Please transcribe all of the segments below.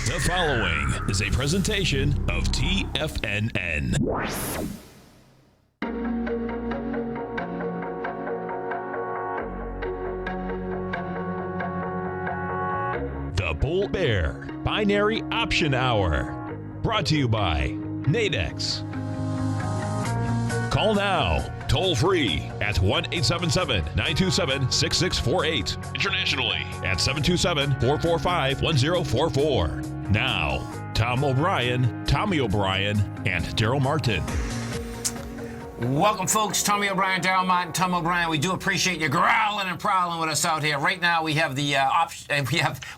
The following is a presentation of TFNN. The Bull Bear Binary Option Hour. Brought to you by Nadex. Call now, toll free at 1-877-927-6648. Internationally at 727-445-1044. Now, Tommy O'Brien, and Darrell Martin. Welcome, folks. Tommy O'Brien, Darrell Martin, Tom O'Brien. We do appreciate you growling and prowling with us out here. Right now, we have the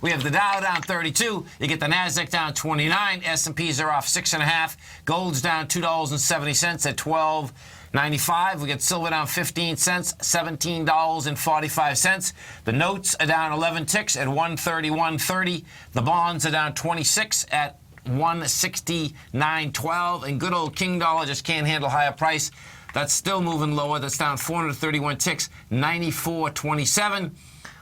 we have the Dow down 32. You get the Nasdaq down 29. S&Ps are off 6.5. Gold's down $2.70 at $12.95. We get silver down 15 cents, $17.45. The notes are down 11 ticks at 131.30. The bonds are down 26 at 169.12, and good old King Dollar just can't handle higher price. That's still moving lower. That's down 431 ticks, 94.27.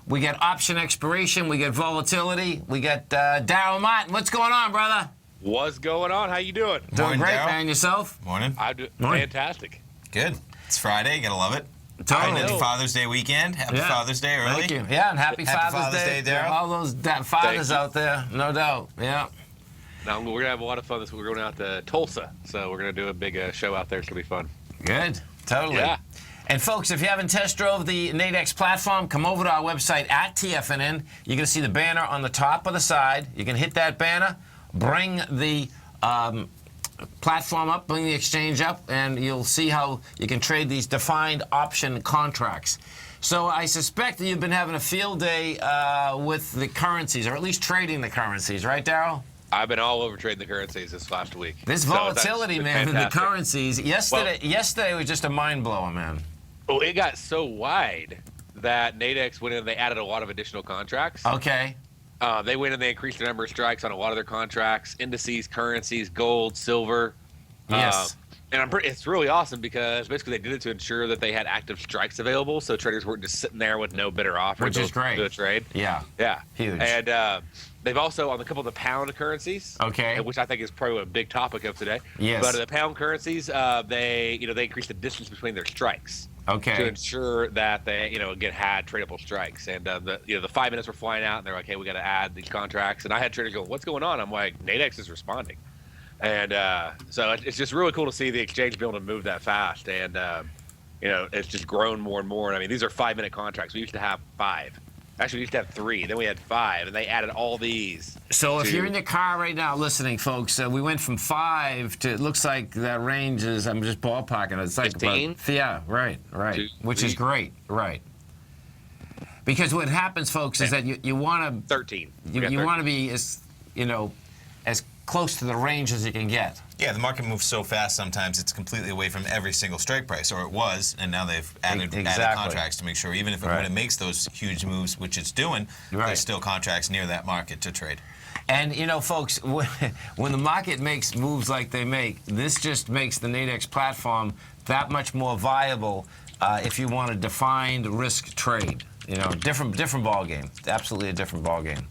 We get option expiration. We get volatility. We get Darrell Martin. What's going on, brother? What's going on? How you doing? Doing Morning, great, Darrell. man. Yourself? Morning. I'm doing Morning. fantastic. Good. It's Friday. You gotta love it. Totally. Happy Father's Day weekend. Happy Father's Day early. Thank you. Yeah, and happy Father's Day, Darrell. all those fathers you. out there, no doubt. Yeah. Now we're gonna have a lot of fun this week. We're going out to Tulsa, so we're gonna do a big show out there. It's gonna be fun. Good. Totally. Yeah. And folks, if you haven't test drove the Nadex platform, come over to our website at TFNN. You're going to see the banner on the top of the side. You can hit that banner, bring the platform up, bring the exchange up, and you'll see how you can trade these defined option contracts. So I suspect that you've been having a field day with the currencies, or at least trading the currencies, right, Darrell? I've been all over trading the currencies this last week. This So volatility, that's man, in the fantastic. currencies. Yesterday was just a mind blower, man. Well, it got so wide that Nadex went in and they added a lot of additional contracts. Okay. They went and they increased the number of strikes on a lot of their contracts, indices, currencies, gold, silver. Yes. And it's really awesome because basically they did it to ensure that they had active strikes available, so traders weren't just sitting there with no bidder offer Which to is great. do a trade. Yeah. Yeah. Huge. And they've also, on a couple of the pound currencies, Okay. which I think is probably a big topic of today. Yes. But the pound currencies, they increased the distance between their strikes to Okay. ensure that they, again, had tradable strikes. And the 5 minutes were flying out, and they're like, "Hey, we got to add these contracts." And I had traders go, "What's going on?" I'm like, "Nadex is responding." And so it's just really cool to see the exchange be able to move that fast. And it's just grown more and more. And I mean, these are 5-minute contracts. We used to have 5. Actually, we used to have 3. Then we had 5, and they added all these. So if you're in your car right now listening, folks, we went from 5 to, it looks like that range is, I'm just ballparking, it's like 15? about, yeah, right, 2, which is 3. great, right. Because what happens, folks, is that you want to, 13. you want to be as, as close to the range as you can get. Yeah, the market moves so fast sometimes it's completely away from every single strike price, or it was, and now they've added contracts to make sure even if when it makes those huge moves, which it's doing, there's still contracts near that market to trade. And, folks, when the market makes moves like they make, this just makes the Nadex platform that much more viable if you want a defined risk trade. Different ball game. Absolutely a different ball game.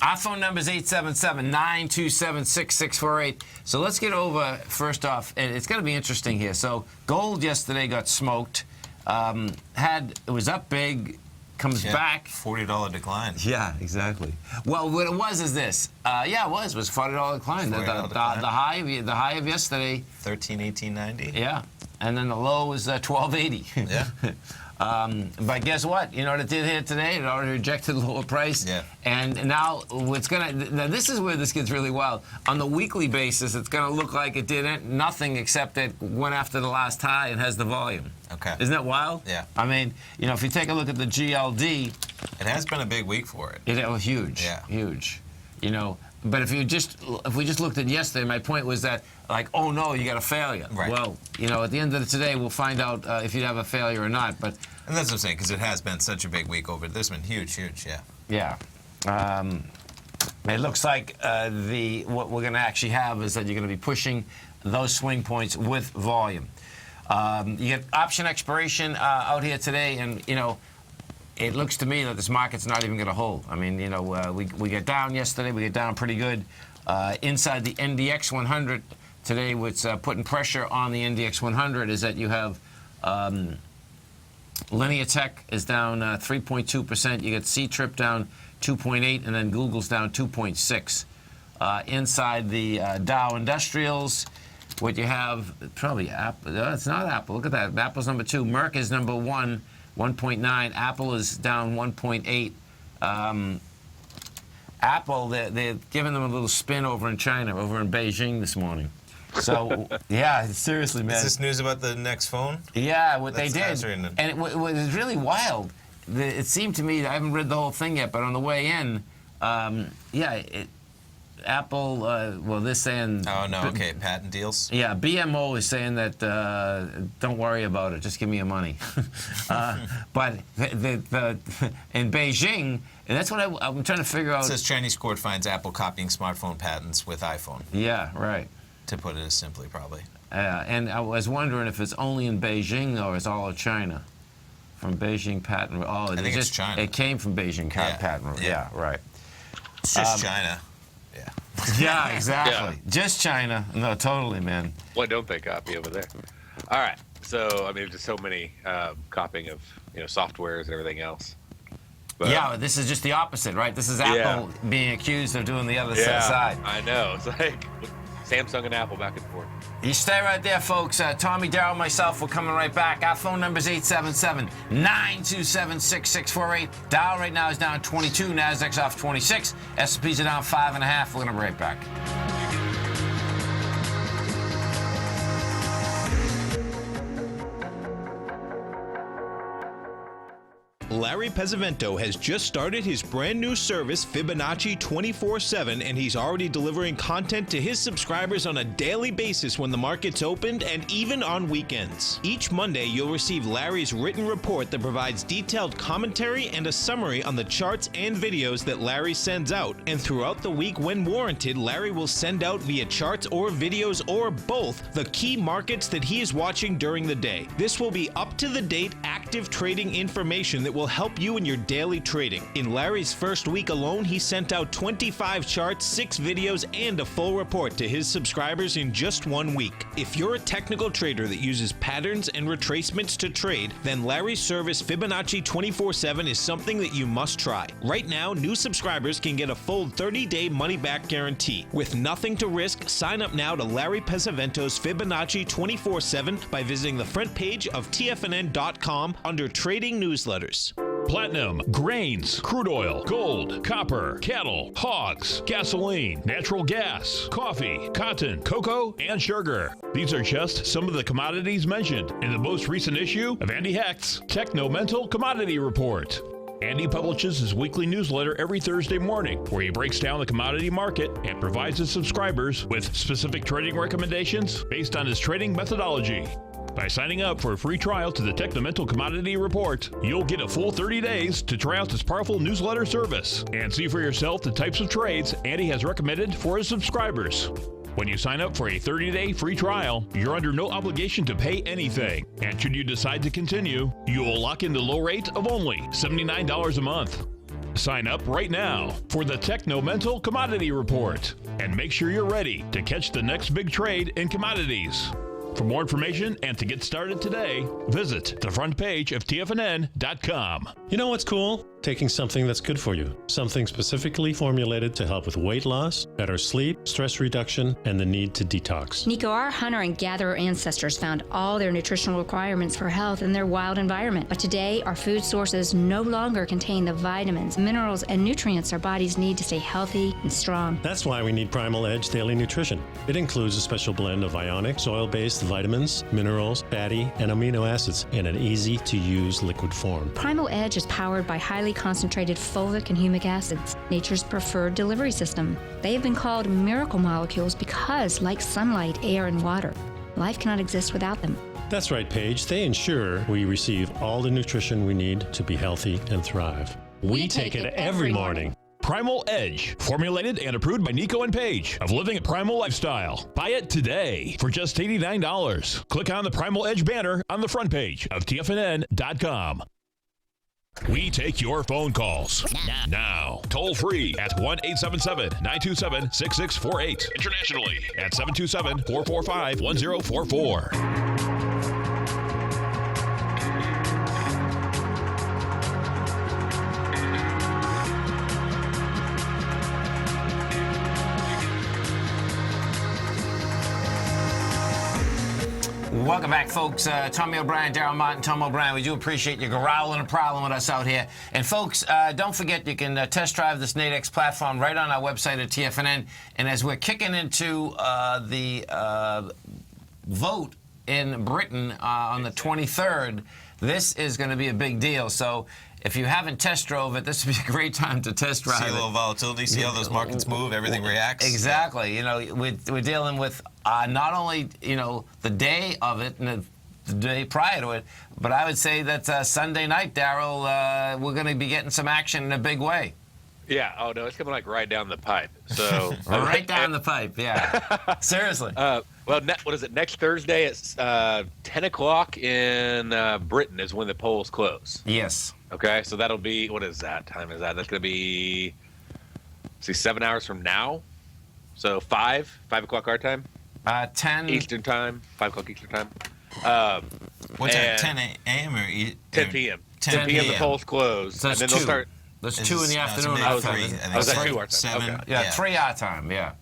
Our phone number is 877-927-6648. So let's get over, first off, and it's going to be interesting here. So gold yesterday got smoked. It was up big, comes back. $40 decline. Yeah, exactly. Well, what it was is this. It was $40 decline. The high of yesterday. 13.1890. Yeah, and then the low was 12.80. Yeah. But guess what? You know what it did here today? It already rejected the lower price. Yeah. And now now this is where this gets really wild. On the weekly basis, it's gonna look like it did nothing except it went after the last high and has the volume. Okay. Isn't that wild? Yeah. I mean, if you take a look at the GLD, It has been a big week for it. it was huge. Yeah. Huge. But if we just looked at yesterday, my point was that, like, oh no, you got a failure. Right. Well, at the end of today, we'll find out if you have a failure or not. But And that's what I'm saying, because it has been such a big week over it. This has been huge, yeah. yeah, it looks like what we're going to actually have is that you're going to be pushing those swing points with volume. You get option expiration out here today, and it looks to me that this market's not even going to hold. I mean, we get down yesterday. We get down pretty good. Inside the NDX 100 today, what's putting pressure on the NDX 100 is that you have Linear Tech is down 3.2%. You get C-Trip down 2.8%, and then Google's down 2.6%. Inside the Dow Industrials, what you have, probably Apple. No, it's not Apple. Look at that. Apple's number 2. Merck is number 1, 1.9. Apple is down 1.8. Apple, they're giving them a little spin over in China, over in Beijing this morning. So, yeah, seriously, man. Is this news about the next phone? Yeah, what they did. And it was really wild. It seemed to me, I haven't read the whole thing yet, but on the way in, Apple, they're saying... Oh, no, okay, patent deals? Yeah, BMO is saying that, don't worry about it, just give me your money. But in Beijing, and that's what I'm trying to figure out... It says Chinese court finds Apple copying smartphone patents with iPhone. Yeah, right. To put it as simply, probably. And I was wondering if it's only in Beijing or it's all of China. From Beijing patent... Oh, I think it's China. It came from Beijing patent. Yeah, right. It's just China. Yeah. Yeah, exactly. Yeah. Just China. No, totally, man. What don't they copy over there? All right. So, I mean, just so many copying of softwares and everything else. But, yeah, this is just the opposite, right? This is Apple being accused of doing the other side. I know. It's like Samsung and Apple back and forth. You stay right there, folks. Tommy, Darrell, myself, we're coming right back. Our phone number is 877-927-6648. Dow right now is down 22. Nasdaq's off 26. S&Ps are down 5.5. We're going to be right back. Larry Pesavento has just started his brand new service, Fibonacci 24/7, and he's already delivering content to his subscribers on a daily basis when the market's opened and even on weekends. Each Monday, you'll receive Larry's written report that provides detailed commentary and a summary on the charts and videos that Larry sends out. And throughout the week, when warranted, Larry will send out via charts or videos or both the key markets that he is watching during the day. This will be up-to-the-date, active trading information that will help you in your daily trading. In Larry's first week alone, he sent out 25 charts, 6 videos, and a full report to his subscribers in just 1 week. If you're a technical trader that uses patterns and retracements to trade, then Larry's service Fibonacci 24/7 is something that you must try. Right now, new subscribers can get a full 30-day money-back guarantee. With nothing to risk, sign up now to Larry Pesavento's Fibonacci 24/7 by visiting the front page of TFNN.com under Trading Newsletters. Platinum, grains, crude oil, gold, copper, cattle, hogs, gasoline, natural gas, coffee, cotton, cocoa, and sugar. These are just some of the commodities mentioned in the most recent issue of Andy Hecht's Techno-Mental Commodity Report. Andy publishes his weekly newsletter every Thursday morning, where he breaks down the commodity market and provides his subscribers with specific trading recommendations based on his trading methodology. By signing up for a free trial to the Techno-Mental Commodity Report, you'll get a full 30 days to try out this powerful newsletter service and see for yourself the types of trades Andy has recommended for his subscribers. When you sign up for a 30-day free trial, you're under no obligation to pay anything. And should you decide to continue, you will lock in the low rate of only $79 a month. Sign up right now for the Techno-Mental Commodity Report and make sure you're ready to catch the next big trade in commodities. For more information and to get started today, visit the front page of TFNN.com. You know what's cool? Taking something that's good for you. Something specifically formulated to help with weight loss, better sleep, stress reduction, and the need to detox. Nico, our hunter and gatherer ancestors found all their nutritional requirements for health in their wild environment. But today, our food sources no longer contain the vitamins, minerals, and nutrients our bodies need to stay healthy and strong. That's why we need Primal Edge Daily Nutrition. It includes a special blend of ionic, soil-based vitamins, minerals, fatty, and amino acids in an easy-to-use liquid form. Primal Edge is powered by highly concentrated fulvic and humic acids, nature's preferred delivery system. They have been called miracle molecules because, like sunlight, air, and water, life cannot exist without them. That's right, Paige. They ensure we receive all the nutrition we need to be healthy and thrive. We take it every morning. Primal Edge, formulated and approved by Nico and Paige of Living a Primal Lifestyle. Buy it today for just $89. Click on the Primal Edge banner on the front page of TFNN.com. We take your phone calls now. Toll free at 1-877-927-6648. Internationally at 727-445-1044. Welcome back, folks. Tommy O'Brien, Darrell Martin, Tom O'Brien. We do appreciate you growling a problem with us out here. And, folks, don't forget you can test drive this Nadex platform right on our website at TFNN. And as we're kicking into the vote in Britain on the 23rd, this is going to be a big deal. So if you haven't test drove it, this would be a great time to test drive it. See a little volatility, see how those markets move, everything reacts. Exactly. You know, we're dealing with not only, you know, the day of it and the day prior to it, but I would say that Sunday night, Darrell, we're going to be getting some action in a big way. Yeah. Oh, no, it's coming like right down the pipe. So right down the pipe, yeah. Seriously. Well, what is it? Next Thursday at 10 o'clock in Britain is when the polls close. Yes. Okay, so that'll be, what is that? Time is that? That's going to be, 7 hours from now. So 5 o'clock our time. 10 Eastern time. 5 o'clock Eastern time. What's that? 10 a.m. or 10 p.m. 10 p.m. The polls close, So and then they'll start. That's 2 in the afternoon. I was 3. I think was that 3, 2 our time? 7. Okay. Yeah, 3 our time. Yeah.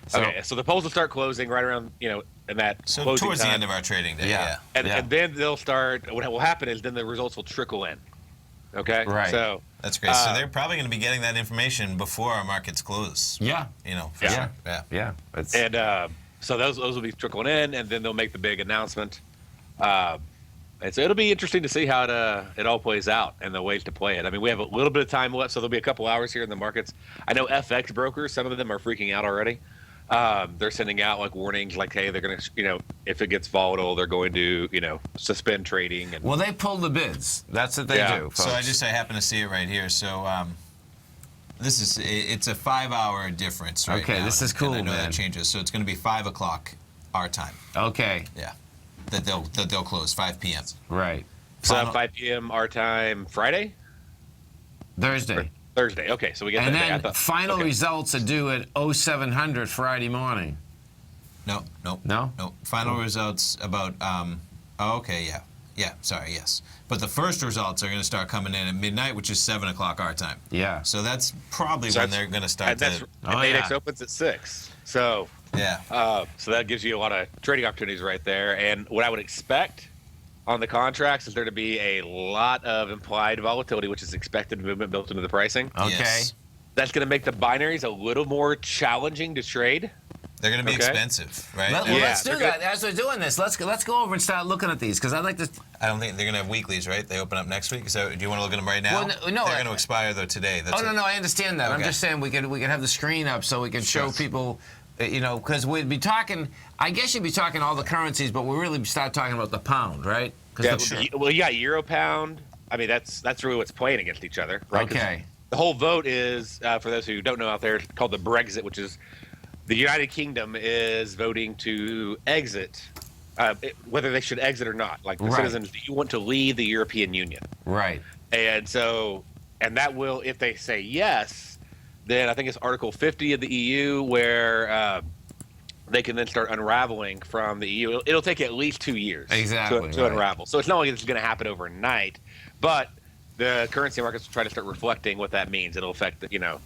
So, Okay, so the polls will start closing right around, in that So closing towards time. the end of our trading day, yeah. And then they'll start. What will happen is then the results will trickle in. Okay. Right. So That's great. So they're probably going to be getting that information before our markets close. yeah. You know, for Yeah. sure. Yeah. Yeah. It's, and so those will be trickling in, and then they'll make the big announcement. And so it'll be interesting to see how it all plays out and the ways to play it. I mean, we have a little bit of time left, so there'll be a couple hours here in the markets. I know FX brokers, some of them are freaking out already. They're sending out like warnings, like, hey, they're going to, if it gets volatile, they're going to, suspend trading. And well, they pull the bids. That's what they do. So Folks. I happen to see it right here. So it's a 5-hour difference right Okay, now. this is cool, and I know man. that changes. So it's going to be 5 o'clock our time. Okay. Yeah. That they'll close 5 p.m. Right. so Final- 5 p.m. our time Friday? Thursday. Thursday. Okay, so we get And that day. I then thought- final okay. results are due at 0700 Friday morning. No. No? Final results about okay, yeah. Sorry, yes. But the first results are going to start coming in at midnight, which is 7 o'clock our time. Yeah. So that's probably So when that's- they're going to start And that's to. Oh, Nadex yeah. opens at 6. So Yeah. so that gives you a lot of trading opportunities right there. And what I would expect on the contracts is there to be a lot of implied volatility, which is expected movement built into the pricing. Okay. Yes. That's going to make the binaries a little more challenging to trade. They're going to be Okay. expensive, right? Well, Yeah, let's do they're that. As we're doing this, let's go over and start looking at these because I'd like to. I don't think they're going to have weeklies, right? They open up next week. So do you want to look at them right now? Well, no, they're going to expire though today. That's No, I understand that. I'm Okay. just saying we could have the screen up so we can show Sure. people, because we'd be talking. I guess you'd be talking all the currencies, but we really start talking about the pound, right? 'Cause Well, you got Euro Pound. I mean, that's really what's playing against each other, right? 'Cause Okay. The whole vote is, for those who don't know out there, it's called the Brexit, which is the United Kingdom is voting to exit, whether they should exit or not. Like the Right. citizens, do you want to leave the European Union? Right. And so, and that will, if they say yes, then I think it's Article 50 of the EU where they can then start unraveling from the EU. It'll take at least 2 years Exactly, to right. unravel. So it's not like it's going to happen overnight, but the currency markets will try to start reflecting what that means. It'll affect the,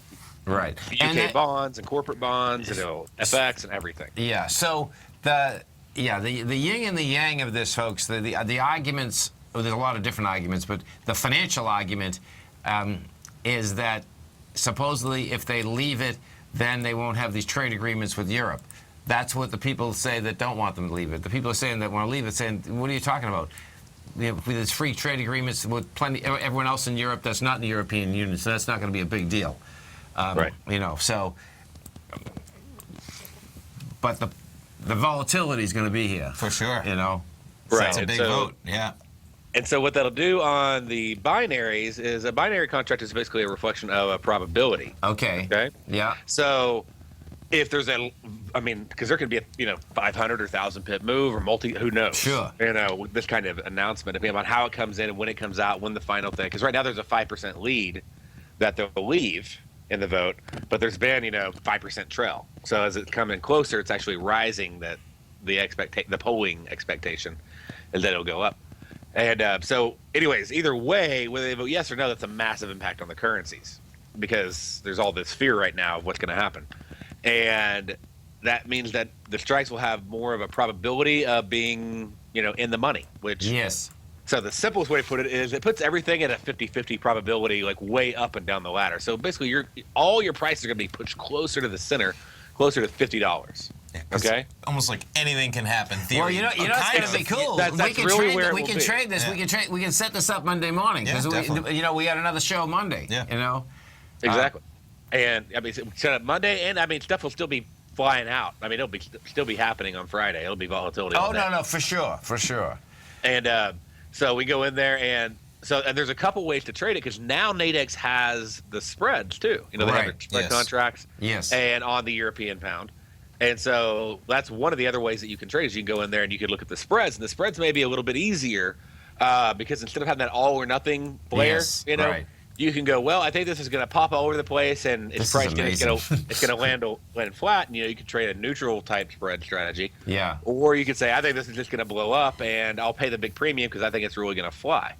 Right. the UK bonds and corporate bonds, and it'll FX and everything. Yeah. So the yin and the yang of this, folks. The arguments. Well, there's a lot of different arguments, but the financial argument is that supposedly if they leave it, then they won't have these trade agreements with Europe. That's what the people say that don't want them to leave it. The people are saying that want to leave it, saying, "What are you talking about? There's free trade agreements with plenty. Everyone else in Europe that's not in the European Union, so that's not going to be a big deal." Right. So, but the volatility is going to be here for sure. Right. It's a And big so- vote. Yeah. And so what that'll do on the binaries is a binary contract is basically a reflection of a probability. Okay. Okay. Yeah. So if there's because there could be a 500 or 1,000 pip move or who knows? Sure. With this kind of announcement, depending on how it comes in and when it comes out, when the final thing. Because right now there's a 5% lead that they'll leave in the vote, but there's been 5% trail. So as it's coming closer, it's actually rising that the polling expectation is that it'll go up. And so, anyways, either way, whether they vote yes or no, that's a massive impact on the currencies because there's all this fear right now of what's going to happen. And that means that the strikes will have more of a probability of being, in the money, which... Yes. So the simplest way to put it is it puts everything at a 50-50 probability, like way up and down the ladder. So basically, all your prices are going to be pushed closer to the center, closer to $50. Yeah, okay. Almost like anything can happen. Theory. Well, it's going to be cool. That's really where we can trade this. Yeah. We can set this up Monday morning because we got another show Monday. Yeah. Exactly. And set up Monday, and stuff will still be flying out. It'll still be happening on Friday. It'll be volatility. Oh no, for sure. And so we go in there, and there's a couple ways to trade it because now Nadex has the spreads too. They have their spread contracts. Yes. And on the European pound. And so that's one of the other ways that you can trade is you can go in there and you can look at the spreads. And the spreads may be a little bit easier because instead of having that all or nothing flare, you can go, well, I think this is going to pop all over the place and its price it's going to land flat. And, you can trade a neutral type spread strategy. Yeah. Or you could say, I think this is just going to blow up and I'll pay the big premium because I think it's really going to fly.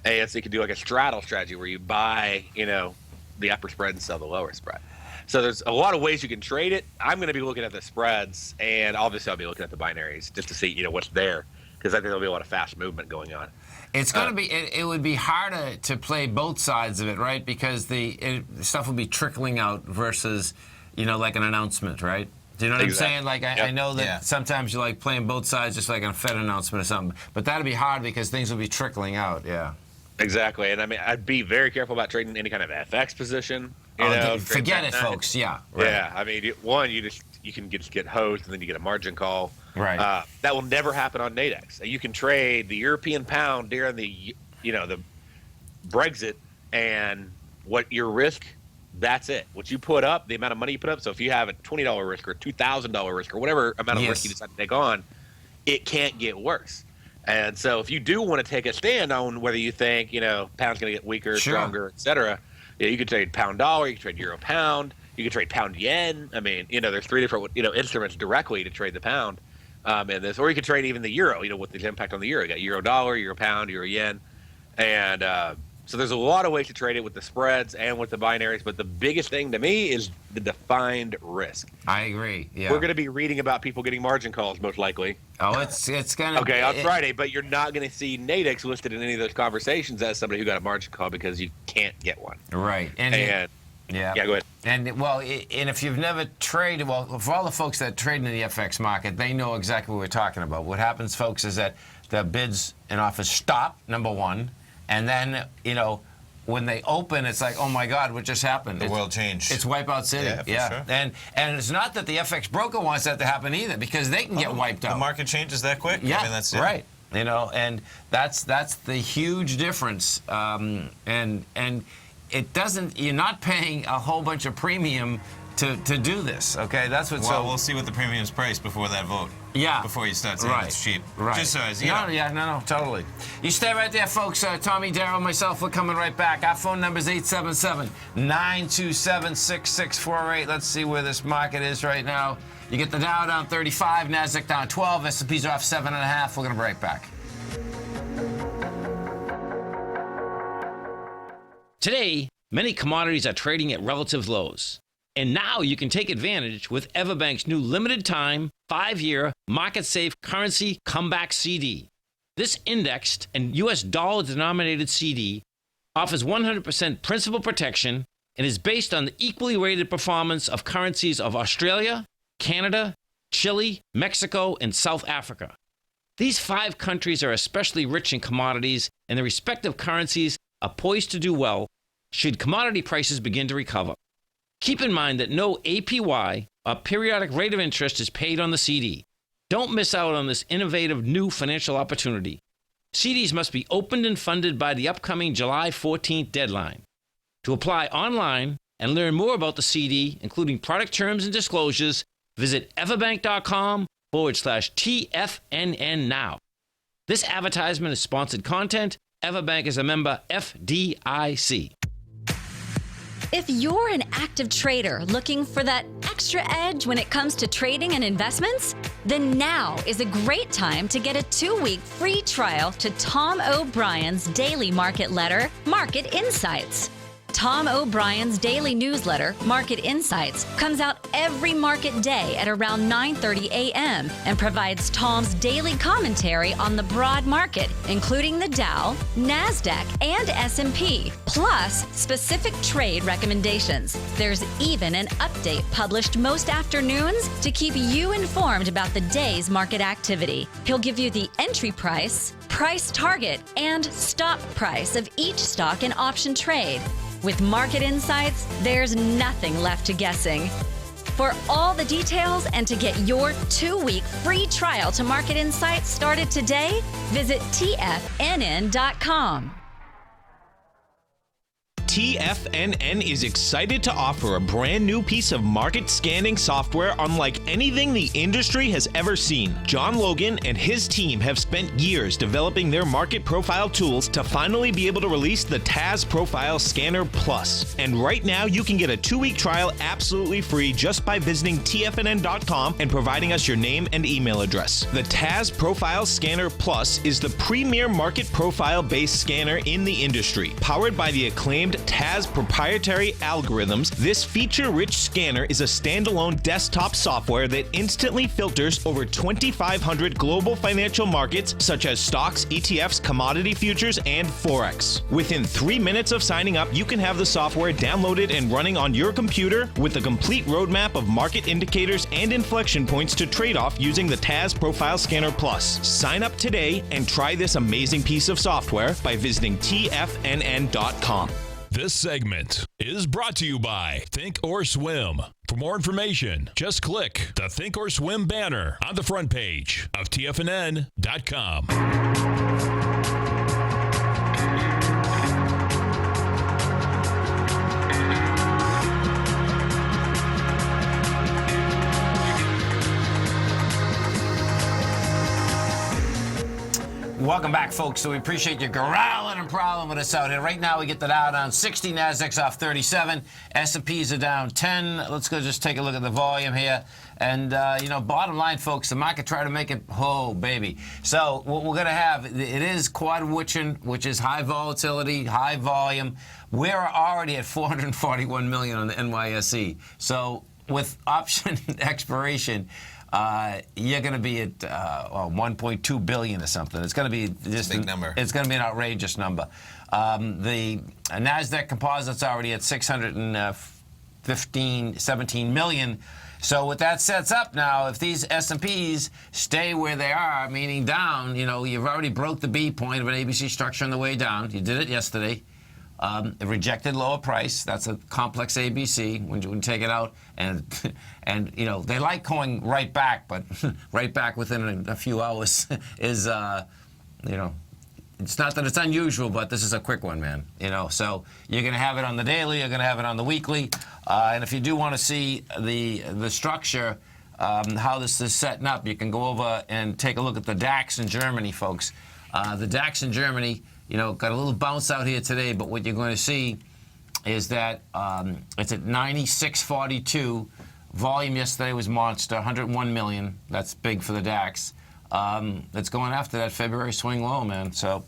And so you can do like a straddle strategy where you buy, the upper spread and sell the lower spread. So there's a lot of ways you can trade it. I'm going to be looking at the spreads, and obviously I'll be looking at the binaries just to see, what's there, because I think there'll be a lot of fast movement going on. It's going to be. It would be harder to play both sides of it, right? Because the stuff will be trickling out versus, like an announcement, right? Do you know what I'm saying? Like I know that sometimes you like playing both sides, just like on a Fed announcement or something. But that'll be hard because things will be trickling out. Yeah. Exactly, and I'd be very careful about trading any kind of FX position. Forget it, folks. Yeah. Right. Yeah. You can just get hosed, and then you get a margin call. Right. That will never happen on Nadex. You can trade the European pound during the Brexit, and what your risk, that's it. What you put up, the amount of money you put up. So if you have a $20 risk or a $2,000 risk or whatever amount of risk you decide to take on, it can't get worse. And so if you do want to take a stand on whether you think, pound's going to get weaker, stronger, et cetera, you could trade pound dollar, you could trade euro pound, you could trade pound yen. There's 3 different, instruments directly to trade the pound in this. Or you could trade even the euro, with the impact on the euro. You got euro dollar, euro pound, euro yen. And so there's a lot of ways to trade it with the spreads and with the binaries. But the biggest thing to me is the defined risk. I agree. Yeah. We're going to be reading about people getting margin calls most likely. Oh, it's going to on Friday, but you're not going to see Nadex listed in any of those conversations as somebody who got a margin call because you can't get one. Right. And go ahead. And if you've never traded, for all the folks that trade in the FX market, they know exactly what we're talking about. What happens, folks, is that the bids and offers stop, number one, and then, when they open, it's like, oh my God, what just happened? The world changed. It's Wipeout City. Yeah, for sure. And it's not that the FX broker wants that to happen either, because they can get wiped out. The market changes that quick. Yeah, that's it. Right. And that's the huge difference. And it doesn't. You're not paying a whole bunch of premium to do this. Okay, that's what's. Well, we'll see what the premium's priced before that vote. Yeah. Before you start saying it's cheap. Right. Just so as No, totally. You stay right there, folks. Tommy, Darrell, myself, we're coming right back. Our phone number is 877-927-6648. Let's see where this market is right now. You get the Dow down 35, Nasdaq down 12, S&P's off 7.5. We're going to be right back. Today, many commodities are trading at relative lows. And now you can take advantage with Everbank's new limited-time, 5-year, market-safe currency comeback CD. This indexed and U.S. dollar-denominated CD offers 100% principal protection and is based on the equally rated performance of currencies of Australia, Canada, Chile, Mexico, and South Africa. These 5 countries are especially rich in commodities, and their respective currencies are poised to do well should commodity prices begin to recover. Keep in mind that no APY, or periodic rate of interest, is paid on the CD. Don't miss out on this innovative new financial opportunity. CDs must be opened and funded by the upcoming July 14th deadline. To apply online and learn more about the CD, including product terms and disclosures, visit everbank.com/TFNN now. This advertisement is sponsored content. Everbank is a member FDIC. If you're an active trader looking for that extra edge when it comes to trading and investments, then now is a great time to get a 2-week free trial to Tom O'Brien's daily market letter, Market Insights. Tom O'Brien's daily newsletter, Market Insights, comes out every market day at around 9:30 a.m. and provides Tom's daily commentary on the broad market, including the Dow, NASDAQ, and S&P, plus specific trade recommendations. There's even an update published most afternoons to keep you informed about the day's market activity. He'll give you the entry price, price target, and stop price of each stock and option trade. With Market Insights, there's nothing left to guessing. For all the details and to get your 2-week free trial to Market Insights started today, visit TFNN.com. TFNN is excited to offer a brand new piece of market scanning software unlike anything the industry has ever seen. John Logan and his team have spent years developing their market profile tools to finally be able to release the TAS Profile Scanner Plus. And right now you can get a 2-week trial absolutely free just by visiting TFNN.com and providing us your name and email address. The TAS Profile Scanner Plus is the premier market profile-based scanner in the industry. Powered by the acclaimed TAS proprietary algorithms, this feature-rich scanner is a standalone desktop software that instantly filters over 2,500 global financial markets such as stocks, ETFs, commodity futures, and Forex. Within 3 minutes of signing up, you can have the software downloaded and running on your computer with a complete roadmap of market indicators and inflection points to trade off using the TAS Profile Scanner Plus. Sign up today and try this amazing piece of software by visiting TFNN.com. This segment is brought to you by Think or Swim. For more information, just click the Think or Swim banner on the front page of TFNN.com. Welcome back, folks. So we appreciate you growling and prowling with us out here. Right now, we get the Dow down 60, Nasdaq's off 37, S&Ps are down 10. Let's go just take a look at the volume here. And, bottom line, folks, the market tried to make it, oh, baby. So what we're going to have, it is quad witching, which is high volatility, high volume. We're already at 441 million on the NYSE. So with option expiration, you're going to be at 1.2 billion or something. It's going to be just a big number. It's going to be an outrageous number. The Nasdaq Composite's already at 17 million. So what that sets up now, if these S&Ps stay where they are, meaning down, you've already broke the B point of an ABC structure on the way down. You did it yesterday. It rejected lower price. That's a complex ABC when you take it out. And they like going right back, but right back within a few hours is, it's not that it's unusual, but this is a quick one, man. So you're going to have it on the daily, you're going to have it on the weekly. And if you do want to see the structure, how this is setting up, you can go over and take a look at the DAX in Germany, folks. The DAX in Germany, got a little bounce out here today, but what you're going to see is that it's at 96.42. Volume yesterday was monster, 101 million. That's big for the DAX. It's going after that February swing low, man. So,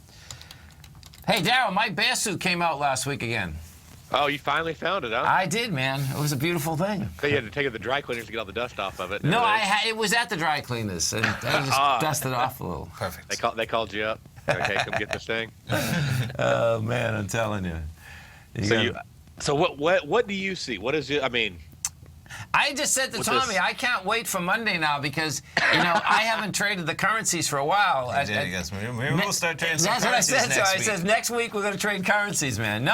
hey, Darrell, my bear suit came out last week again. Oh, you finally found it, huh? I did, man. It was a beautiful thing. So you had to take it to the dry cleaners to get all the dust off of it. No, it was at the dry cleaners, and I just dusted off a little. Perfect. They called you up. Okay, come get this thing. Oh man, I'm telling you. So what do you see? What is it? I mean, I just said to Tommy, I can't wait for Monday now because I haven't traded the currencies for a while. Maybe we'll start trading some That's what I said. next So I week. said next week we're going to trade currencies, man. No,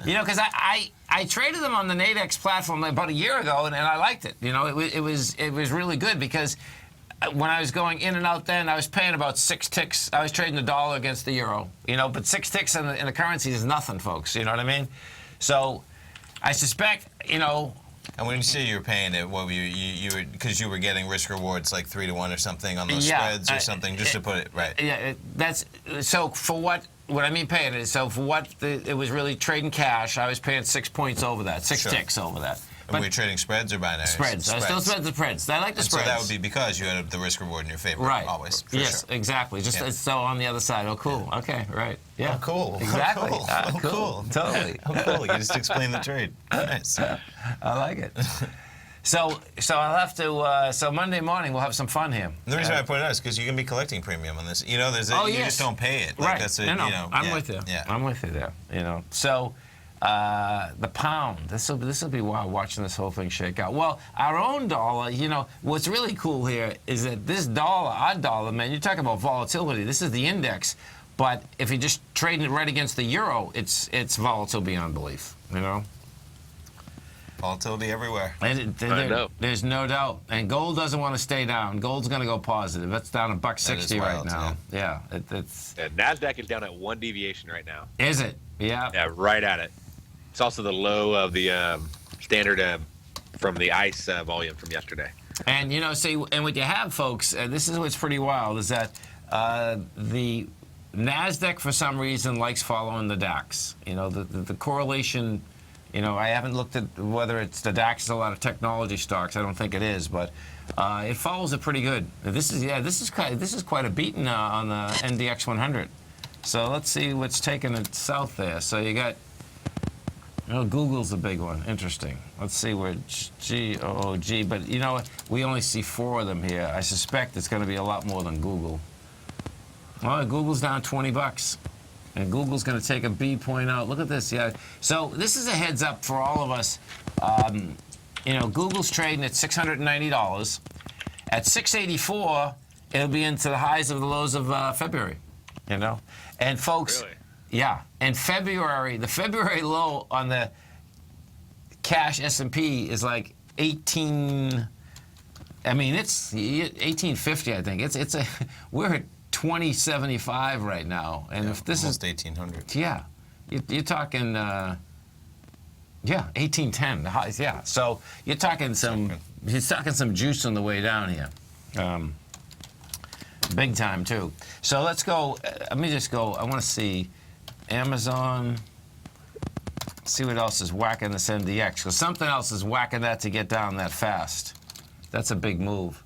because I traded them on the Nadex platform about a year ago, and I liked it. It was really good because when I was going in and out then, I was paying about 6 ticks. I was trading the dollar against the euro, but 6 ticks in the currencies is nothing, folks. You know what I mean? So I suspect, And when you say you were paying it, what were you were because you were getting risk rewards like 3-to-1 or something on those spreads or something, just to put it right. Yeah, that's so for what I mean paying it. So for what it was really trading cash, I was paying 6 points over that, six ticks over that. And were you trading spreads or binaries? Spreads. I still spread the spreads. I like the spreads. So that would be because you had the risk reward in your favor, right? Always. Yes, exactly. Just so on the other side. Oh, cool. Okay, right. Yeah. Oh, cool. Exactly. Oh, cool. Cool. Totally. Oh, cool. You just explained the trade. Nice. I like it. So I'll have to. So Monday morning we'll have some fun here. The reason I put it out is because you can be collecting premium on this. You just don't pay it. Right. That's I'm with you. Yeah. I'm with you there. So. The pound. This will be wild watching this whole thing shake out. Well, our own dollar. What's really cool here is that this dollar, our dollar, man. You're talking about volatility. This is the index, but if you're just trading it right against the euro, it's volatile beyond belief. Volatility everywhere. I know. There's no doubt. And gold doesn't want to stay down. Gold's going to go positive. That's down $1.60 right now. Yeah. It's. Nasdaq is down at 1 deviation right now. Is it? Yeah. Yeah, right at it. It's also the low of the standard from the ICE volume from yesterday. And and what you have, folks, this is what's pretty wild, is that the Nasdaq for some reason likes following the DAX. The correlation. I haven't looked at whether it's the DAX is a lot of technology stocks. I don't think it is, but it follows it pretty good. This is quite a beating on the NDX 100. So let's see what's taking it south there. So you got. Google's a big one. Interesting. Let's see where GOOG. But we only see 4 of them here. I suspect it's going to be a lot more than Google. Well, Google's down $20, and Google's going to take a B point out. Look at this. Yeah. So this is a heads up for all of us. Google's trading at $690. At $684, it'll be into the highs of the lows of February. And folks. Really? Yeah, and the February low on the cash S&P is like 18. I mean, it's 1850. I think we're at 2075 right now, and if this almost 1800. Yeah, you're talking. 1810. The highs. Yeah, so you're talking some juice on the way down here. Big time too. So let's go. Let me just go. I want to see. Amazon, see what else is whacking this NDX, because something else is whacking that to get down that fast. That's a big move.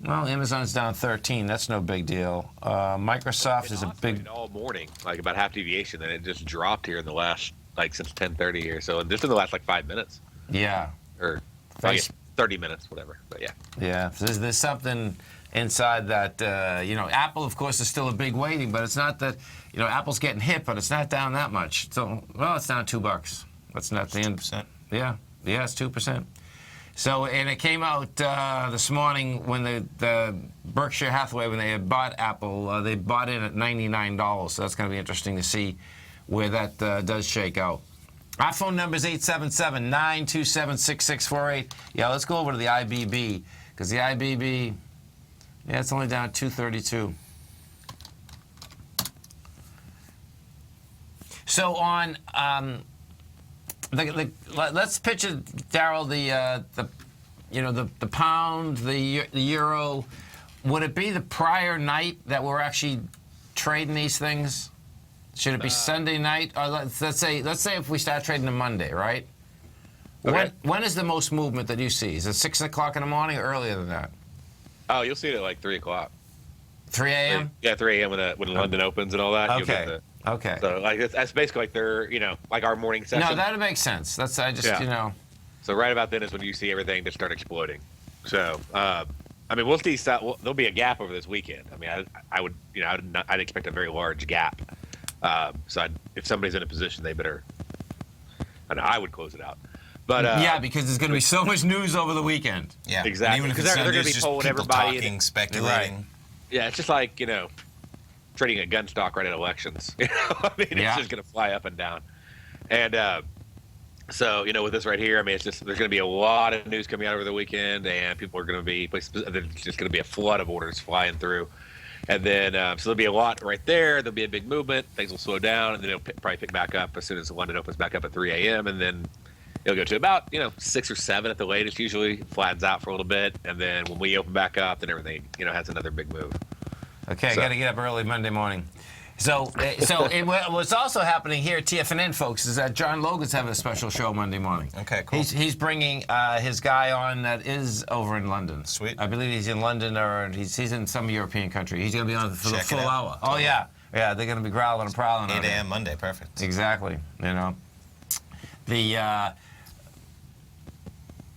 Well, Amazon's down 13. That's no big deal. Microsoft is a big... all morning, like about half deviation, and it just dropped here in the last, since 10:30 here. So just in the last, 5 minutes. Yeah. Or, I guess, 30 minutes, whatever. But, yeah. Yeah. There's something inside that, Apple, of course, is still a big weighting, but it's not that... Apple's getting hit, but it's not down that much. So, it's down $2. That's not the end. 2%. Yeah, it's 2%. So, and it came out this morning when the Berkshire Hathaway, when they had bought Apple, they bought in at $99. So that's going to be interesting to see where that does shake out. Our phone number is 877-927-6648. Yeah, let's go over to the IBB, because the IBB, it's only down 232. So on, let's picture, Darrell, the pound, the euro. Would it be the prior night that we're actually trading these things? Should it be Sunday night? Or let's say if we start trading on Monday, right? Okay. When is the most movement that you see? Is it 6 o'clock in the morning or earlier than that? Oh, you'll see it at 3 o'clock. 3 a.m.? Yeah, 3 a.m. when London opens and all that. Okay. Okay. So that's basically their, our morning session. No, that makes sense. That's So right about then is when you see everything just start exploding. So we'll see. There'll be a gap over this weekend. I mean, I'd expect a very large gap. So if somebody's in a position, they better. I would close it out. But because there's going to be so much news over the weekend. Yeah, exactly. Because they're going to be pulling everybody talking, speculating. Right. Yeah, it's just like trading a gun stock right at elections. It's just going to fly up and down. And so, with this right here, it's just there's going to be a lot of news coming out over the weekend, and people are going to be there's just going to be a flood of orders flying through. And then, so there'll be a lot right there. There'll be a big movement. Things will slow down, and then it'll probably pick back up as soon as London opens back up at 3 a.m. And then it'll go to about 6 or 7 at the latest. Usually flattens out for a little bit, and then when we open back up, then everything has another big move. Okay, I got to get up early Monday morning. So what's also happening here at TFNN, folks, is that John Logan's having a special show Monday morning. Okay, cool. He's bringing his guy on that is over in London. Sweet. I believe he's in London, or he's in some European country. He's going to be on for the full hour. Totally. Oh, yeah. Yeah, they're going to be growling and prowling. 8 a.m. Monday, perfect. Exactly.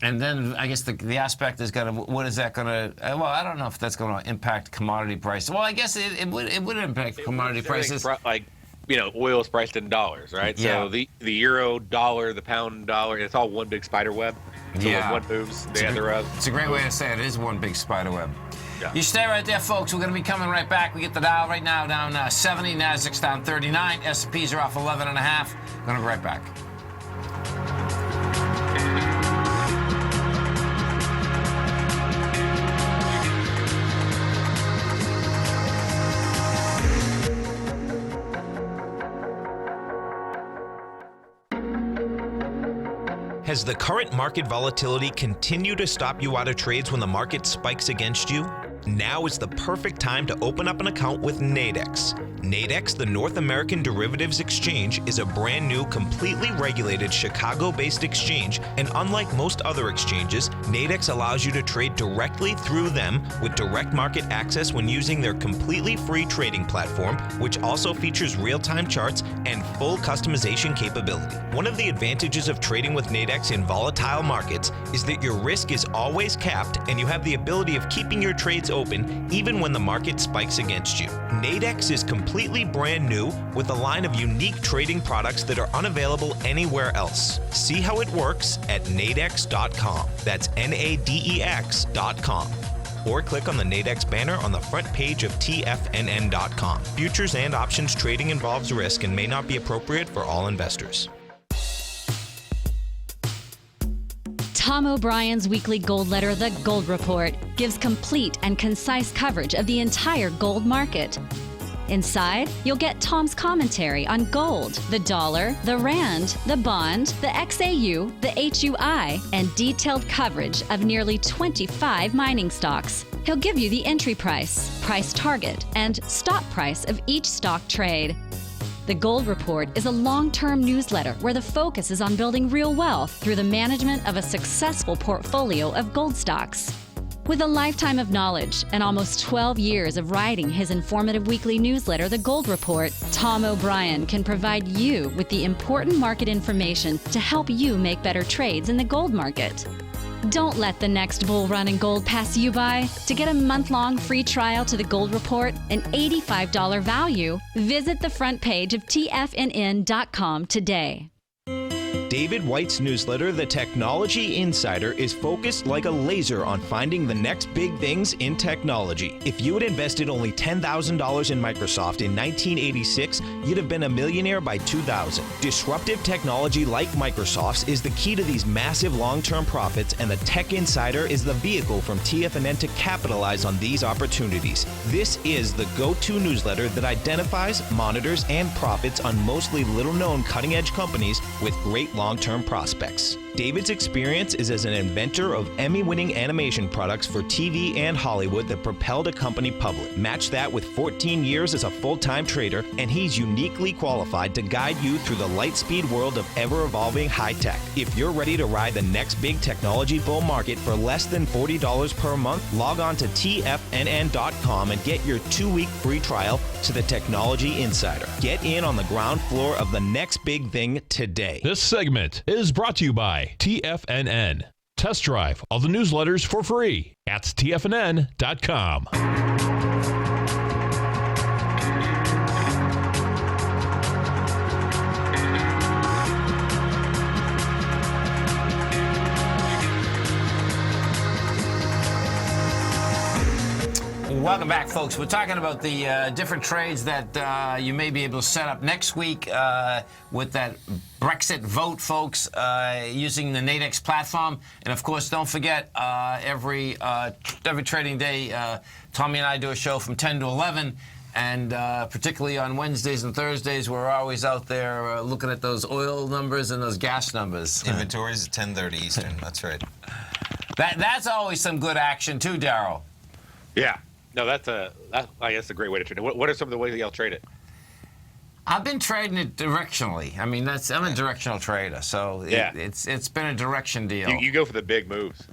And then I guess the aspect is going to, what is that going to, well, I don't know if that's going to impact commodity prices. Well, I guess it would impact commodity prices. Oil is priced in dollars, right? Yeah. So the euro, dollar, the pound, dollar, it's all one big spider web. So when one moves, the other up. It's a great way to say it. It is one big spider web. Yeah. You stay right there, folks. We're going to be coming right back. We get the Dow right now down 70, Nasdaq's down 39, S&Ps are off 11.5. Going to be right back. Has the current market volatility continued to stop you out of trades when the market spikes against you? Now is the perfect time to open up an account with Nadex. Nadex, the North American Derivatives Exchange, is a brand new, completely regulated Chicago-based exchange, and unlike most other exchanges, Nadex allows you to trade directly through them with direct market access when using their completely free trading platform, which also features real-time charts and full customization capability. One of the advantages of trading with Nadex in volatile markets is that your risk is always capped and you have the ability of keeping your trades open even when the market spikes against you. Nadex is completely brand new with a line of unique trading products that are unavailable anywhere else. See how it works at nadex.com. That's Nadex.com. Or click on the Nadex banner on the front page of TFNN.com. Futures and options trading involves risk and may not be appropriate for all investors. Tom O'Brien's weekly gold letter, The Gold Report, gives complete and concise coverage of the entire gold market. Inside, you'll get Tom's commentary on gold, the dollar, the rand, the bond, the XAU, the HUI, and detailed coverage of nearly 25 mining stocks. He'll give you the entry price, price target, and stop price of each stock trade. The Gold Report is a long-term newsletter where the focus is on building real wealth through the management of a successful portfolio of gold stocks. With a lifetime of knowledge and almost 12 years of writing his informative weekly newsletter, The Gold Report, Tom O'Brien can provide you with the important market information to help you make better trades in the gold market. Don't let the next bull run in gold pass you by. To get a month-long free trial to The Gold Report, an $85 value, visit the front page of TFNN.com today. David White's newsletter, The Technology Insider, is focused like a laser on finding the next big things in technology. If you had invested only $10,000 in Microsoft in 1986, you'd have been a millionaire by 2000. Disruptive technology like Microsoft's is the key to these massive long-term profits, and the Tech Insider is the vehicle from TFNN to capitalize on these opportunities. This is the go-to newsletter that identifies, monitors, and profits on mostly little-known cutting-edge companies with great long-term prospects. David's experience is as an inventor of Emmy-winning animation products for TV and Hollywood that propelled a company public. Match that with 14 years as a full-time trader, and he's uniquely qualified to guide you through the light-speed world of ever-evolving high-tech. If you're ready to ride the next big technology bull market for less than $40 per month, log on to TFNN.com and get your 2-week free trial to the Technology Insider. Get in on the ground floor of the next big thing today. This segment is brought to you by TFNN. Test drive all the newsletters for free at TFNN.com. Welcome back, folks. We're talking about the different trades that you may be able to set up next week with that Brexit vote, folks, using the Nadex platform. And, of course, don't forget, every trading day, Tommy and I do a show from 10 to 11. And particularly on Wednesdays and Thursdays, we're always out there looking at those oil numbers and those gas numbers. Inventories at 10:30 Eastern. That's right. That's always some good action, too, Darrell. Yeah. No, I guess that's a great way to trade it. What are some of the ways that y'all trade it? I've been trading it directionally. I mean, I'm a directional trader, so yeah. It's been a direction deal. You go for the big moves.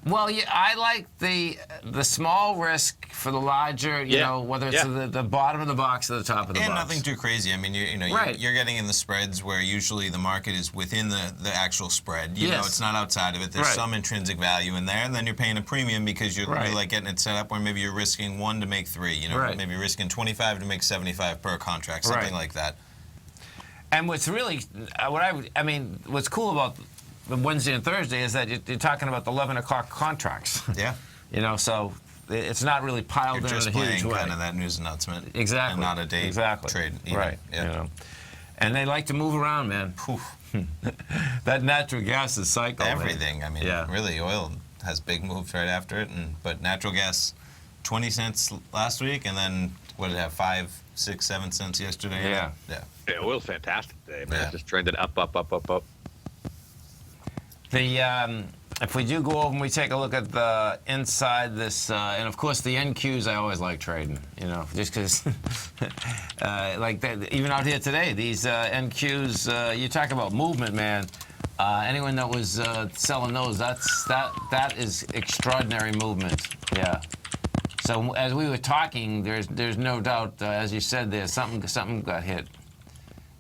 Well, yeah, I like the small risk for the larger, you know, whether it's the bottom of the box or the top of the box. And nothing too crazy. I mean, you're getting in the spreads where usually the market is within the actual spread. You know, it's not outside of it. There's some intrinsic value in there, and then you're paying a premium because you're like getting it set up where maybe you're risking 1 to make 3. You know, maybe you're risking 25 to make 75 per contract, something like that. And what's really, what's cool about the Wednesday and Thursday is that you're talking about the 11 o'clock contracts. Yeah. You know, so it's not really piled in a huge way. You're just playing kind of that news announcement. Exactly. And not a day trade. Even. Right. Yeah. You know. And they like to move around, man. That natural gas is cycle. Everything. Man. I mean, really, oil has big moves right after it. But natural gas, 20 cents last week, and then, what did it have, 5, 6, 7 cents yesterday? Yeah. Yeah, oil's fantastic today, man. It's just trending up, up, up, up, up. If we do go over and we take a look at the inside this, and of course the NQs I always like trading, you know, just because, like that, even out here today, these NQs, you talk about movement, man. Anyone that was selling those, that is extraordinary movement. Yeah. So as we were talking, there's no doubt, as you said, there something got hit,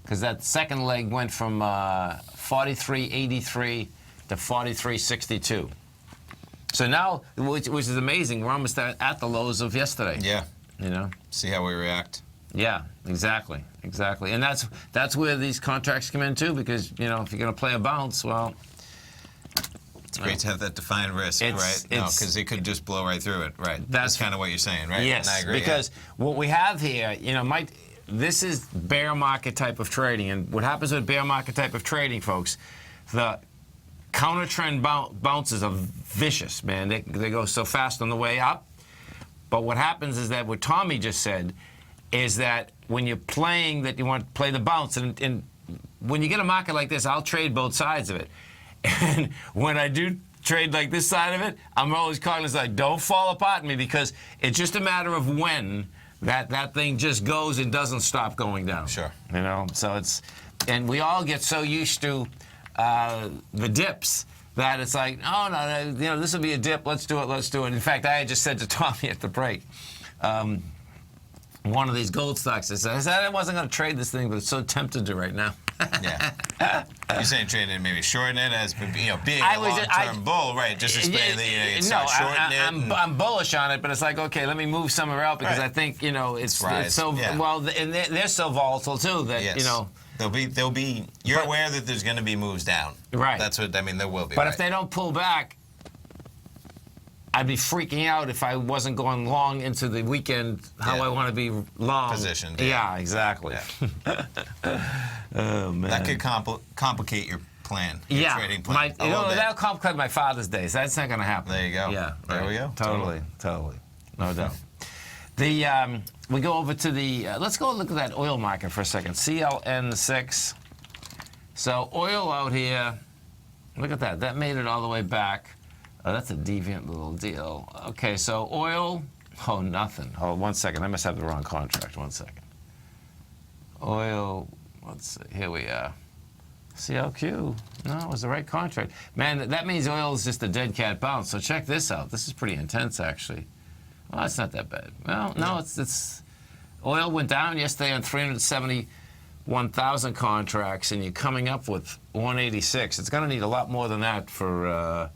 because that second leg went from 43.83 to 43.62. So now, which is amazing, we're almost at the lows of yesterday. Yeah. You know. See how we react. Yeah, exactly, and that's where these contracts come in too, because if you're going to play a bounce, well. It's great to have that defined risk, right? No, because it could just blow right through it, right? That's kind of what you're saying, right? Yes, and I agree, because what we have here, this is bear market type of trading, and what happens with bear market type of trading, folks, the counter trend bounces are vicious, man. They go so fast on the way up. But what happens is that what Tommy just said is that when you're playing that you want to play the bounce, and when you get a market like this, I'll trade both sides of it. And when I do trade like this side of it, I'm always cognizant, like, don't fall apart on me, because it's just a matter of when that thing just goes and doesn't stop going down. Sure. You know, so and we all get so used to the dips that it's like, oh, no, this will be a dip, let's do it. In fact, I had just said to Tommy at the break, one of these gold stocks, I said I wasn't going to trade this thing, but it's so tempted to right now. Yeah. You're saying trading it, maybe shorting it as being a long-term bull, right? Just explaining that you start shorting it. I'm bullish on it, but it's like, okay, let me move somewhere else, because I think it's so well, and they're so volatile too that There'll be. You're aware that there's going to be moves down. Right. That's what I mean. There will be. But if they don't pull back, I'd be freaking out if I wasn't going long into the weekend. How I want to be long positioned. Yeah, exactly. Yeah. Oh man. That could complicate your plan. Your trading plan. That'll complicate my Father's Day. So that's not going to happen. There you go. Yeah. There we go. Totally. No doubt. We go over to the, let's go look at that oil market for a second. CLN6. So oil out here, look at that. That made it all the way back. Oh, that's a deviant little deal. Okay, so oil, nothing. Oh, 1 second. I must have the wrong contract. 1 second. Oil, let's see. Here we are. CLQ. No, it was the right contract. Man, that means oil is just a dead cat bounce. So check this out. This is pretty intense, actually. Well, it's not that bad. Well, no, it's oil went down yesterday on 371,000 contracts, and you're coming up with 186. It's going to need a lot more than that for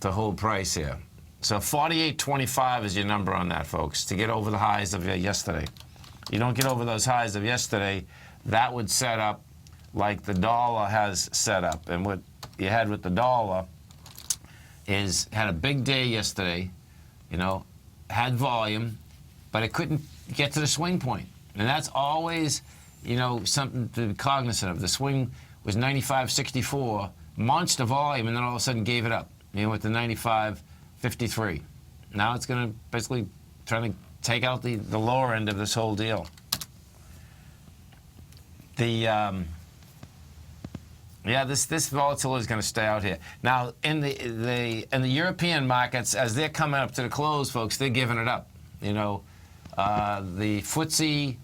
to hold price here. So 48.25 is your number on that, folks, to get over the highs of yesterday. You don't get over those highs of yesterday, that would set up like the dollar has set up. And what you had with the dollar is had a big day yesterday, had volume, but it couldn't get to the swing point. And that's always, something to be cognizant of. The swing was 95.64, monster volume, and then all of a sudden gave it up. With the 95.53. Now it's going to basically try to take out the lower end of this whole deal. This volatility is going to stay out here. Now, in the European markets, as they're coming up to the close, folks, they're giving it up. The FTSE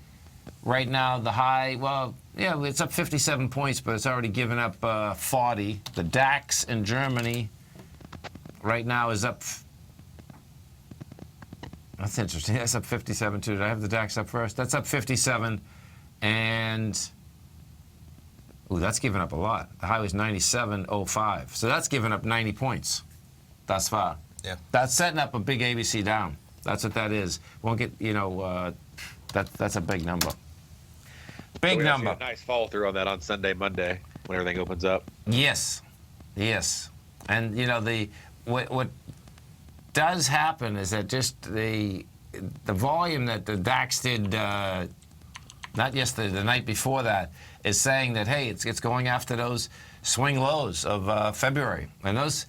right now, the high, it's up 57 points, but it's already given up 40. The DAX in Germany right now is up. That's interesting. That's up 57 too. Did I have the DAX up first? That's up 57, and that's given up a lot. The high was 97.05, so that's given up 90 points thus far. Yeah. That's setting up a big ABC down. That's what that is. Won't get that's a big number. Big so number. A nice follow through on that on Sunday, Monday when everything opens up. Yes, and what does happen is that just the volume that the DAX did, not yesterday, the night before that, is saying that, hey, it's going after those swing lows of February. And those,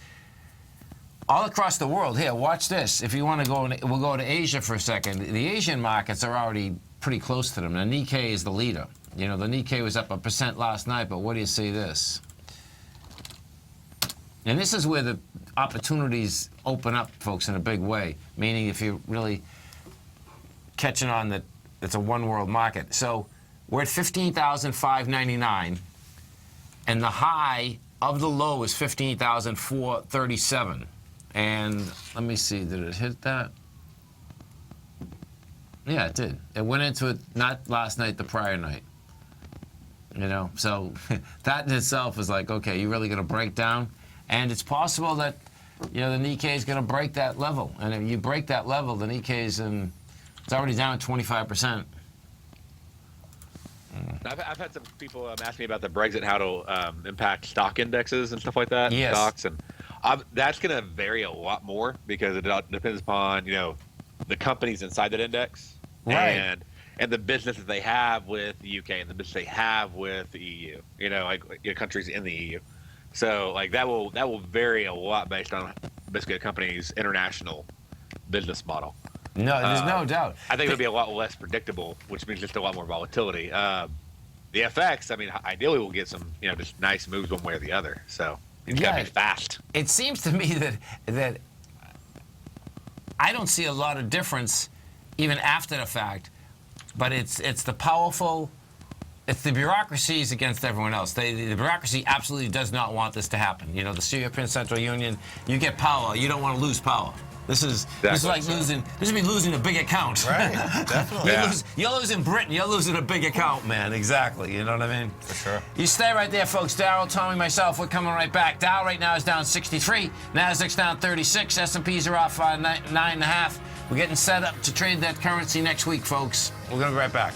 all across the world, here, watch this. If you want to go, we'll go to Asia for a second. The Asian markets are already pretty close to them. The Nikkei is the leader. The Nikkei was up 1% last night, but what do you see this? And this is where the opportunities open up, folks, in a big way, meaning if you're really catching on that it's a one-world market. So we're at 15,599, and the high of the low is 15,437. And let me see, did it hit that? Yeah, it did. It went into it not last night, the prior night. So that in itself is like, okay, you're really going to break down? And it's possible that, the Nikkei is going to break that level. And if you break that level, the Nikkei is it's already down 25%. I've had some people ask me about the Brexit, how to impact stock indexes and stuff like that. Yes. Stocks, and that's going to vary a lot more because it depends upon the companies inside that index, right, and the business that they have with the UK and the business they have with the EU. Countries in the EU. So that will vary a lot based on basically a company's international business model. No, there's no doubt. I think it'll be a lot less predictable, which means just a lot more volatility. The FX, ideally we'll get some, just nice moves one way or the other. So it's got to be fast. It seems to me that I don't see a lot of difference even after the fact, but it's the powerful. It's the bureaucracies against everyone else. The bureaucracy absolutely does not want this to happen. The European Central Union, you get power. You don't want to lose power. This is like losing. This would be losing a big account. Right, definitely. You're losing Britain. You're losing a big account, man. Exactly. You know what I mean? For sure. You stay right there, folks. Darrell, Tommy, myself, we're coming right back. Dow right now is down 63. Nasdaq's down 36. S&Ps are off 9.5. We're getting set up to trade that currency next week, folks. We're going to be right back.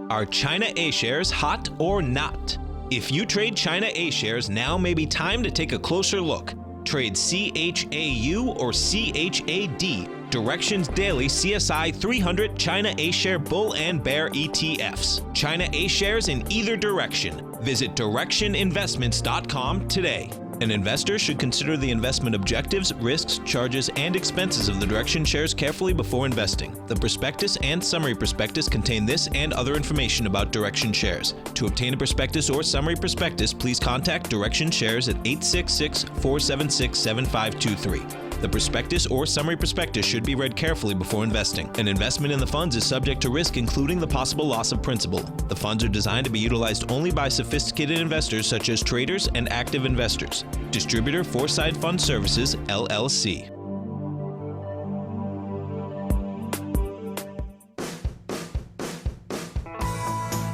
Are China A shares hot or not? If you trade China A shares, now may be time to take a closer look. Trade CHAU or CHAD, Directions Daily CSI 300 China A share Bull and Bear ETFs. China A shares in either direction. Visit directioninvestments.com today. An investor should consider the investment objectives, risks, charges, and expenses of the Direction shares carefully before investing. The prospectus and summary prospectus contain this and other information about Direction shares. To obtain a prospectus or summary prospectus, please contact Direction shares at 866-476-7523. The prospectus or summary prospectus should be read carefully before investing. An investment in the funds is subject to risk, including the possible loss of principal. The funds are designed to be utilized only by sophisticated investors such as traders and active investors. Distributor Foreside Fund Services, LLC.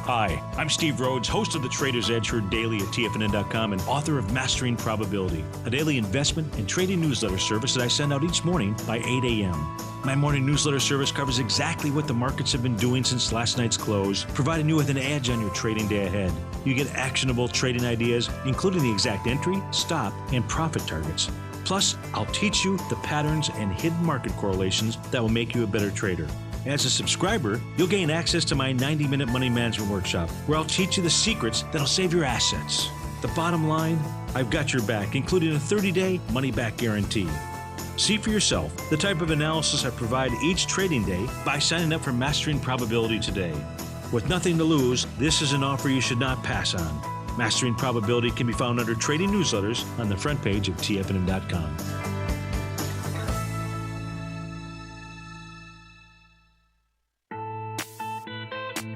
Hi, I'm Steve Rhodes, host of the Trader's Edge, heard daily at TFNN.com and author of Mastering Probability, a daily investment and trading newsletter service that I send out each morning by 8 a.m. My morning newsletter service covers exactly what the markets have been doing since last night's close, providing you with an edge on your trading day ahead. you get actionable trading ideas, including the exact entry, stop, and profit targets. Plus, I'll teach you the patterns and hidden market correlations that will make you a better trader. As a subscriber, you'll gain access to my 90-minute money management workshop, where I'll teach you the secrets that'll save your assets. The bottom line, I've got your back, including a 30-day money-back guarantee. See for yourself the type of analysis I provide each trading day by signing up for Mastering Probability today. With nothing to lose, this is an offer you should not pass on. Mastering Probability can be found under Trading Newsletters on the front page of TFNN.com.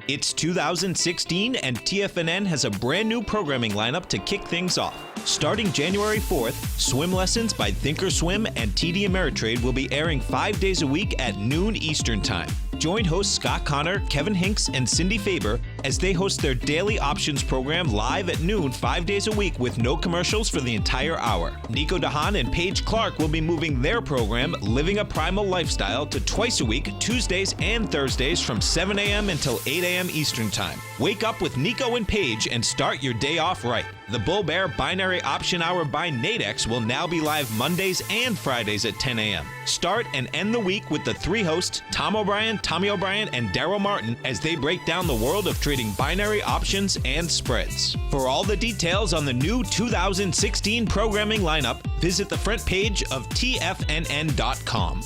It's 2016 and TFNN has a brand new programming lineup to kick things off. Starting January 4th, Swim Lessons by Thinkorswim and TD Ameritrade will be airing 5 days a week at noon Eastern Time. Join hosts Scott Connor, Kevin Hinks, and Cindy Faber as they host their daily options program live at noon 5 days a week with no commercials for the entire hour. Nico DeHaan and Paige Clark will be moving their program, Living a Primal Lifestyle, to twice a week, Tuesdays and Thursdays from 7 a.m. until 8 a.m. Eastern Time. Wake up with Nico and Paige and start your day off right. The Bull Bear Binary Option Hour by Nadex will now be live Mondays and Fridays at 10 a.m. Start and end the week with the three hosts, Tom O'Brien, Tommy O'Brien, and Darrell Martin, as they break down the world of trading binary options and spreads. For all the details on the new 2016 programming lineup, visit the front page of TFNN.com.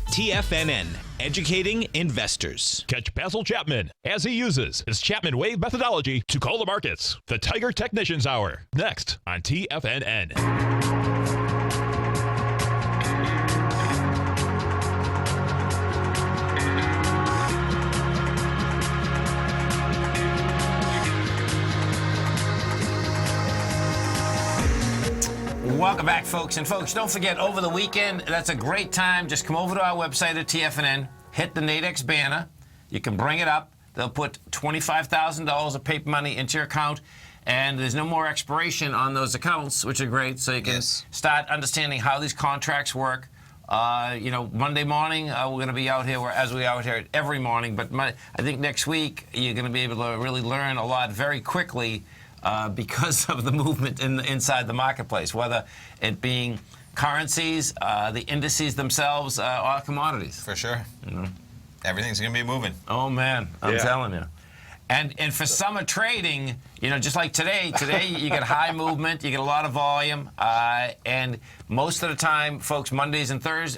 TFNN, educating investors. Catch Basil Chapman as he uses his Chapman Wave methodology to call the markets. The Tiger Technicians Hour, next on TFNN. Welcome back, folks. And folks, don't forget, over the weekend, that's a great time. Just come over to our website at TFNN, hit the Nadex banner. You can bring it up. They'll put $25,000 of paper money into your account, and there's no more expiration on those accounts, which are great. So you can start understanding how these contracts work. Monday morning, we're going to be out here, as we are out here every morning. But I think next week, you're going to be able to really learn a lot very quickly because of the movement inside the marketplace, whether it being currencies, the indices themselves, or commodities. For sure. Everything's going to be moving. Oh, man. I'm telling you. And for summer trading, just like today you get high movement, you get a lot of volume, and most of the time, folks, Mondays and Fridays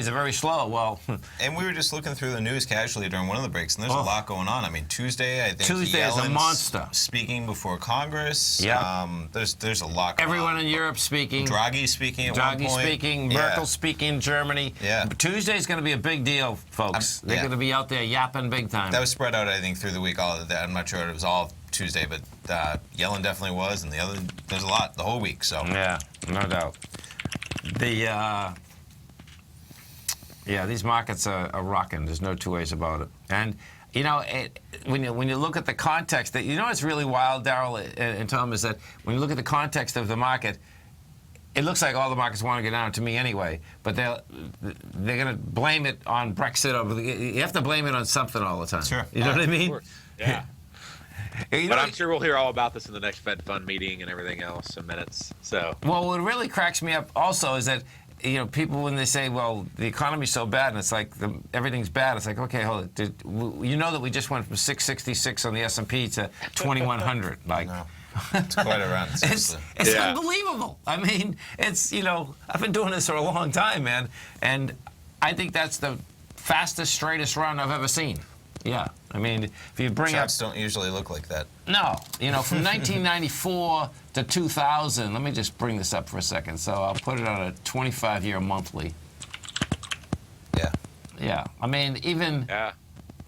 are very slow. Well, and we were just looking through the news casually during one of the breaks, and there's a lot going on. I mean, Tuesday, I think Tuesday is a monster. Speaking before Congress. Yeah. There's a lot going on. Everyone in Europe speaking. Draghi speaking at one point. Draghi speaking. Merkel speaking in Germany. Yeah. But Tuesday's going to be a big deal, folks. They're going to be out there yapping big time. That was spread out, I think, through the week. I'm not sure it was all Tuesday, but Yellen definitely was, and there's a lot the whole week. So yeah, no doubt. These markets are rocking. There's no two ways about it. And when you look at the context, what's really wild, Darrell and Tom, is that when you look at the context of the market, it looks like all the markets want to go down to me anyway, but they're going to blame it on Brexit. You have to blame it on something all the time. Sure. You know what I mean? Of course. Yeah. But I'm sure we'll hear all about this in the next Fed Fund meeting and everything else in minutes. So. Well, what really cracks me up also is that people, when they say, well, the economy's so bad, and it's like everything's bad, it's like, okay, hold it. You know that we just went from 666 on the S&P to 2100. Like, no. It's quite a run. It's unbelievable. I mean, I've been doing this for a long time, man, and I think that's the fastest, straightest run I've ever seen. Yeah, I mean, if you bring charts don't usually look like that. No, from 1994 to 2000. Let me just bring this up for a second. So I'll put it on a 25-year monthly. Yeah. Yeah, I mean, even. Yeah.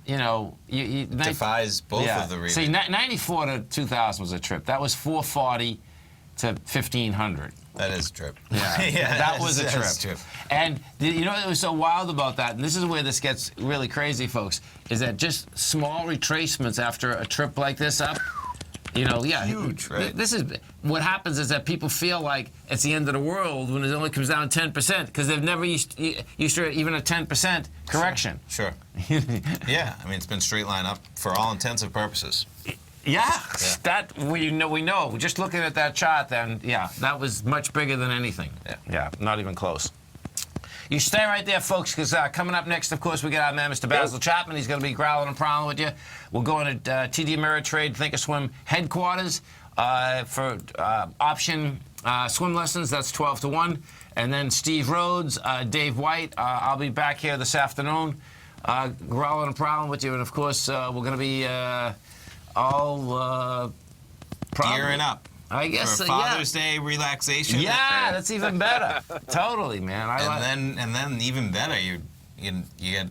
Defies both of the regions. See, 94 to 2000 was a trip. That was 440 to 1500. That is a trip. Yeah, that was a trip. And what was so wild about that, and this is where this gets really crazy, folks, is that just small retracements after a trip like this up, huge, right? This is what happens is that people feel like it's the end of the world when it only comes down 10% because they've never used to even a 10% correction. Sure. Yeah, I mean, it's been straight line up for all intensive purposes. Yeah, that we know. Just looking at that chart, then that was much bigger than anything. Yeah, not even close. You stay right there, folks, because coming up next, of course, we got our man, Mr. Basil Chapman. He's going to be growling and prowling with you. We're going to TD Ameritrade Thinkorswim headquarters for option swim lessons. That's 12 to 1. And then Steve Rhodes, Dave White. I'll be back here this afternoon growling and prowling with you. And, of course, we're going to be all gearing up. I guess for Father's Day relaxation. Yeah, that's even better. Totally, man. And then even better, you get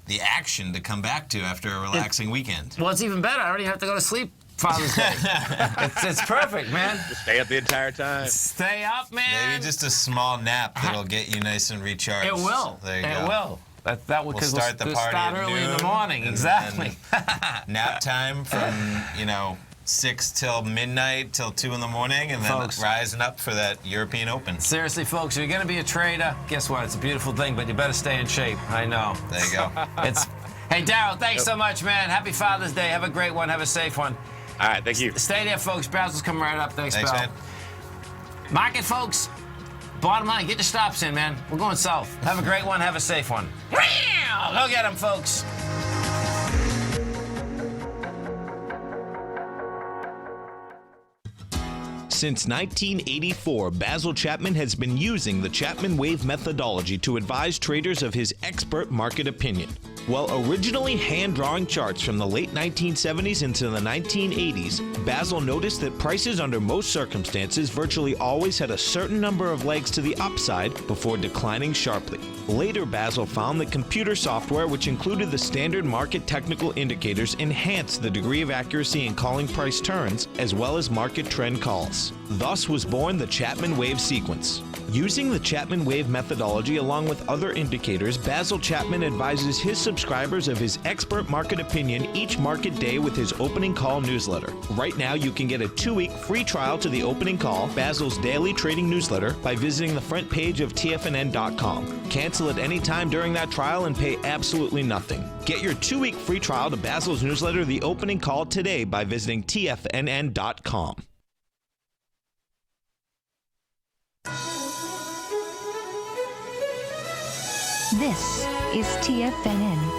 the action to come back to after a relaxing weekend. Well, it's even better. I already have to go to sleep Father's Day. it's perfect, man. Just stay up the entire time. Stay up, man. Maybe just a small nap that'll get you nice and recharged. It will. There you go. It will. That would we'll start the party start at early noon, in the morning. Exactly. Nap time from 6 till midnight till 2 in the morning, and then rising up for that European Open. Seriously, folks, if you're going to be a trader, guess what? It's a beautiful thing, but you better stay in shape. I know. There you go. Hey, Darrell, thanks so much, man. Happy Father's Day. Have a great one. Have a safe one. All right, thank you. Stay there, folks. Basil's coming right up. Thanks, Bal. Man. Market, folks. Bottom line, get your stops in, man. We're going south. Have a great one. Have a safe one. Go get them, folks. Since 1984, Basil Chapman has been using the Chapman Wave methodology to advise traders of his expert market opinion. While originally hand-drawing charts from the late 1970s into the 1980s, Basil noticed that prices under most circumstances virtually always had a certain number of legs to the upside before declining sharply. Later, Basil found that computer software, which included the standard market technical indicators, enhanced the degree of accuracy in calling price turns, as well as market trend calls. Thus was born the Chapman Wave sequence. Using the Chapman Wave methodology along with other indicators, Basil Chapman advises his subscribers of his expert market opinion each market day with his opening call newsletter. Right now, you can get a 2-week free trial to the opening call, Basil's daily trading newsletter, by visiting the front page of TFNN.com. Cancel at any time during that trial and pay absolutely nothing. Get your 2-week free trial to Basil's newsletter, The Opening Call, today by visiting TFNN.com. This is TFNN.